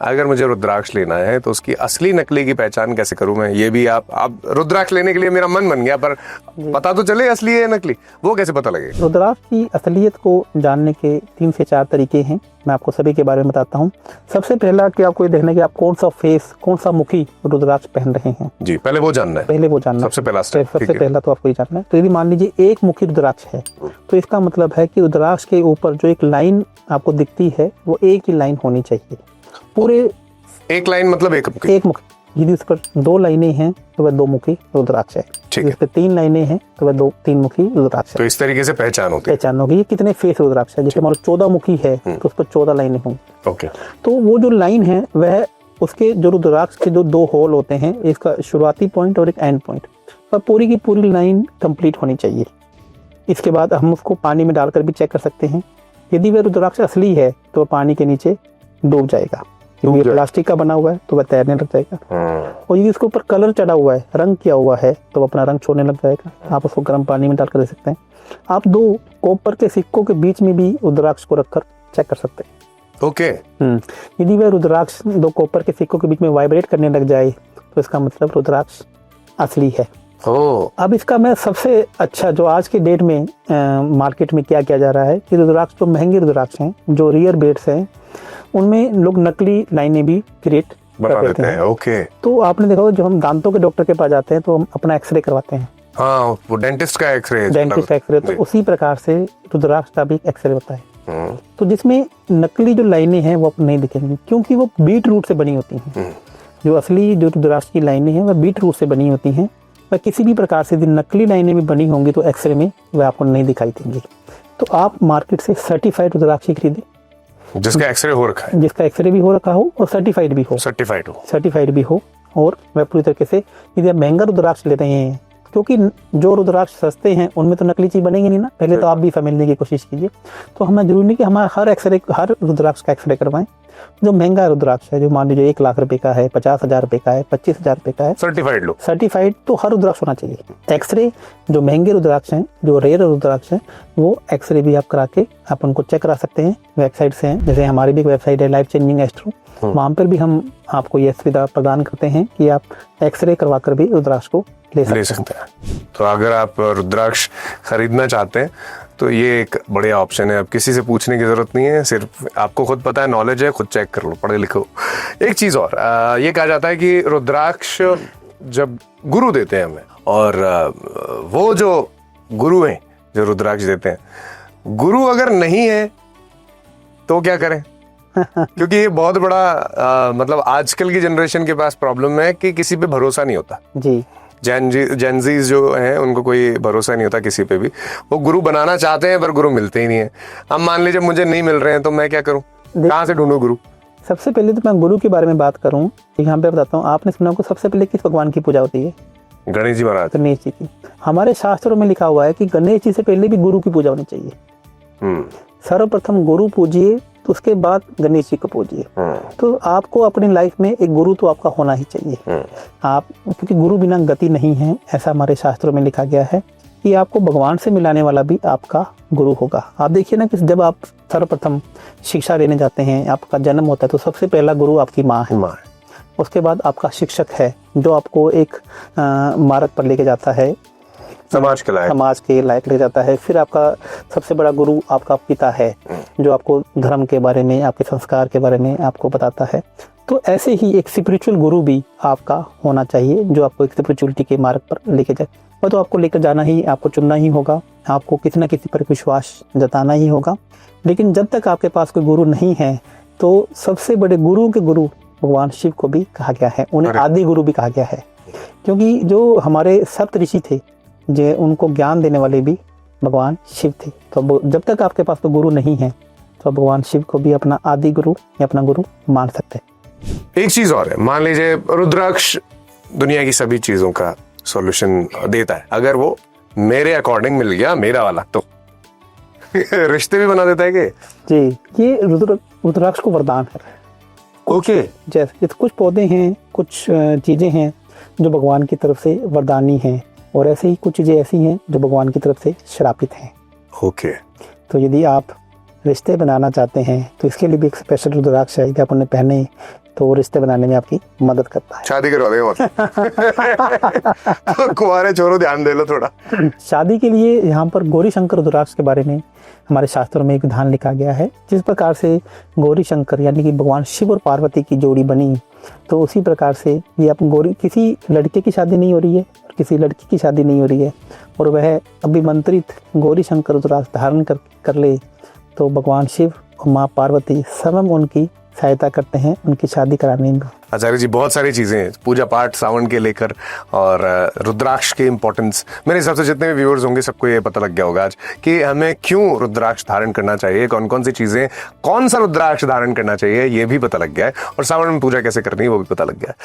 अगर मुझे रुद्राक्ष लेना है तो उसकी असली नकली की पहचान कैसे करूं मैं? ये भी आप रुद्राक्ष लेने के लिए मेरा मन बन गया, पर पता तो चले असली है नकली, वो कैसे पता लगे? रुद्राक्ष की असलियत को जानने के 3 से 4 तरीके हैं। मैं आपको सभी के बारे में बताता हूँ। सबसे पहला कि आपको ये देखना है कि आप कौन सा मुखी रुद्राक्ष पहन रहे हैं। जी, पहले वो जानना है। सबसे पहला तो आपको ये जानना है। तो यदि मान लीजिए एक मुखी रुद्राक्ष है तो इसका मतलब है कि रुद्राक्ष के ऊपर जो एक लाइन आपको दिखती है वो एक ही लाइन होनी चाहिए। पूरे एक लाइन मतलब एक मुखी। यदि उस पर 2 लाइनें हैं तो वह 2 मुखी रुद्राक्ष है। ठीक है। इस पर 3 लाइनें हैं तो वह 3 मुखी रुद्राक्ष है। तो इस तरीके से पहचान होगी ये कितने फेस रुद्राक्ष है। जैसे मान लो 14 मुखी है तो उस पर 14 लाइनें होंगी। ओके। तो वो जो लाइन है वह उसके जो रुद्राक्ष के जो 2 होल होते हैं, इसका शुरुआती पॉइंट और एक एंड पॉइंट, और पूरी की पूरी लाइन कंप्लीट होनी चाहिए। इसके बाद हम उसको पानी में डालकर भी चेक कर सकते हैं। यदि वह रुद्राक्ष असली है तो पानी के नीचे डूब जाएगा, क्योंकि प्लास्टिक का बना हुआ है तो वह तैरने लग जाएगा। और यदि उसके ऊपर कलर चढ़ा हुआ है, रंग किया हुआ है, तो अपना रंग छोड़ने लग जाएगा। आप उसको गर्म पानी में डालकर दे सकते हैं। आप 2 कॉपर के सिक्कों के बीच में भी रुद्राक्ष को रखकर चेक कर सकते हैं। ओके। यदि वह रुद्राक्ष 2 कॉपर के सिक्कों के बीच में वाइब्रेट करने लग जाए तो इसका मतलब रुद्राक्ष असली है। अब इसका मैं सबसे अच्छा जो आज के डेट में मार्केट में क्या किया जा रहा है कि रुद्राक्ष जो महंगे रुद्राक्ष हैं, जो रियर बेड्स हैं, उनमें लोग नकली लाइनें भी क्रिएट बना देते हैं। ओके। तो आपने देखा होगा, जब हम दांतों के डॉक्टर के पास जाते हैं तो हम अपना एक्सरे करवाते हैं। हाँ, वो डेंटिस्ट का एक्सरे। तो उसी प्रकार से रुद्राक्ष का भी एक्सरे होता है। तो जिसमें नकली जो लाइनें हैं वो आपको नहीं दिखेंगी, क्योंकि वो बीट रूट से बनी होती हैं। जो असली जो रुद्राक्ष की लाइनें हैं वह बीट रूट से बनी होती हैं। वह किसी भी प्रकार से नकली लाइनें भी बनी होंगी तो एक्सरे में वह आपको नहीं दिखाई देंगी। तो आप मार्केट से सर्टिफाइड रुद्राक्ष ही खरीदें, जिसका एक्सरे हो रखा है, जिसका एक्सरे भी हो रखा हो और सर्टिफाइड भी हो। और वह पूरी तरीके से, यदि आप महंगा रुद्राक्ष लेते हैं, क्योंकि जो रुद्राक्ष सस्ते हैं उनमें तो नकली चीज बनेगी नहीं ना, पहले तो आप भी समझने की कोशिश कीजिए। तो हमें जरूरी नहीं कि हमारा हर रुद्राक्ष का एक्सरे करवाएं। जो महंगा रुद्राक्ष है, जो मान लीजिए 1 लाख रुपए का है, 50,000 रुपए का है, 25,000 रुपए का है, सर्टिफाइड तो हर रुद्राक्ष होना चाहिए। एक्सरे जो महंगे रुद्राक्ष हैं, जो रेयर रुद्राक्ष हैं, वो एक्सरे भी आप करा के आप उनको चेक करा सकते हैं। वेबसाइट से हैं, जैसे हमारी भी वेबसाइट है लाइफ चेंजिंग एस्ट्रो, वहाँ पर भी हम आपको यह सुविधा प्रदान करते हैं कि आप एक्सरे करवा कर भी रुद्राक्ष को ले सकते हैं। तो अगर आप रुद्राक्ष खरीदना चाहते हैं तो ये एक बढ़िया ऑप्शन है। अब किसी से पूछने की जरूरत नहीं है, सिर्फ आपको खुद पता है, नॉलेज है, खुद चेक कर लो, पढ़े लिखो। एक चीज और, ये कहा जाता है कि रुद्राक्ष जब गुरु देते हैं हमें, और वो जो गुरु हैं जो रुद्राक्ष देते हैं, गुरु अगर नहीं है तो क्या करें? क्योंकि ये बहुत बड़ा मतलब आजकल की जनरेशन के पास प्रॉब्लम है कि किसी पे भरोसा नहीं होता जी। जेनजीज जो हैं उनको कोई भरोसा नहीं होता किसी पे भी। वो गुरु बनाना चाहते हैं पर गुरु मिलते ही नहीं है। अब मान लीजिए मुझे नहीं मिल रहे हैं तो मैं क्या करूं? कहाँ से ढूंढूं गुरु? सबसे पहले तो मैं गुरु के बारे में बात करूं, यहाँ पे बताता हूँ। आपने सुना होगा सबसे पहले किस भगवान की पूजा होती है? गणेश जी महाराज। गणेश जी की। हमारे शास्त्रों में लिखा हुआ है कि गणेश जी से पहले भी गुरु की पूजा होनी चाहिए। सर्वप्रथम गुरु पूजिए, तो उसके बाद गणेश जी को पूजिए। तो आपको अपनी लाइफ में एक गुरु तो आपका होना ही चाहिए। आप, क्योंकि गुरु बिना गति नहीं है, ऐसा हमारे शास्त्रों में लिखा गया है कि आपको भगवान से मिलाने वाला भी आपका गुरु होगा। आप देखिए ना कि जब आप सर्वप्रथम शिक्षा लेने जाते हैं, आपका जन्म होता है, तो सबसे पहला गुरु आपकी माँ है। उसके बाद आपका शिक्षक है जो आपको एक मार्ग पर लेके जाता है, समाज के लायक ले जाता है। फिर आपका सबसे बड़ा गुरु आपका पिता है जो आपको धर्म के बारे में, आपके संस्कार के बारे में आपको बताता है। तो ऐसे ही एक स्पिरिचुअल गुरु भी आपका होना चाहिए जो आपको एक स्पिरिचुअलिटी के मार्ग पर लेके जाए। और तो आपको लेकर जाना ही, आपको चुनना ही होगा, आपको किसी न किसी पर विश्वास जताना ही होगा। लेकिन जब तक आपके पास कोई गुरु नहीं है तो सबसे बड़े गुरु के गुरु भगवान शिव को भी कहा गया है, उन्हें आदि गुरु भी कहा गया है। क्योंकि जो हमारे सप्त ऋषि थे, जो उनको ज्ञान देने वाले भी भगवान शिव थे। तो जब तक आपके पास तो गुरु नहीं है तो भगवान शिव को भी अपना आदि गुरु या अपना गुरु मान सकते हैं। एक चीज और है, मान लीजिए रुद्राक्ष दुनिया की सभी चीजों का सॉल्यूशन देता है, अगर वो मेरे अकॉर्डिंग मिल गया, मेरा वाला, तो रिश्ते भी बना देता है कि? जी, ये रुद्राक्ष को वरदान है। ओके। जैसे कुछ पौधे हैं, कुछ चीजें हैं जो भगवान की तरफ से वरदानी हैं, और ऐसे ही कुछ चीजें ऐसी हैं जो भगवान की तरफ से श्रापित हैं। ओके। तो यदि आप रिश्ते बनाना चाहते हैं तो इसके लिए भी एक स्पेशल रुद्राक्ष है कि आप उन्हें पहने, तो वो रिश्ते बनाने में आपकी मदद करता है। शादी करवा देगा तो कुंवारे छोरो ध्यान दे लो थोड़ा। शादी के लिए यहाँ पर गौरी शंकर रुद्राक्ष के बारे में हमारे शास्त्रों में एक विधान लिखा गया है। जिस प्रकार से गौरी शंकर यानी कि भगवान शिव और पार्वती की जोड़ी बनी, तो उसी प्रकार से ये आप गौरी, किसी लड़के की शादी नहीं हो रही है और किसी लड़की की शादी नहीं हो रही है, और वह अभिमंत्रित गौरी शंकर रुद्राक्ष धारण कर ले, तो भगवान शिव और माँ पार्वती स्वयं उनकी सहायता करते हैं उनकी शादी कराने में। आचार्य जी, बहुत सारी चीजें पूजा पाठ सावन के लेकर और रुद्राक्ष के इंपॉर्टेंस, मेरे हिसाब से जितने भी व्यूअर्स होंगे सबको ये पता लग गया होगा आज कि हमें क्यों रुद्राक्ष धारण करना चाहिए, कौन कौन सी चीजें, कौन सा रुद्राक्ष धारण करना चाहिए, ये भी पता लग गया है, और सावन में पूजा कैसे करनी है वो भी पता लग गया है।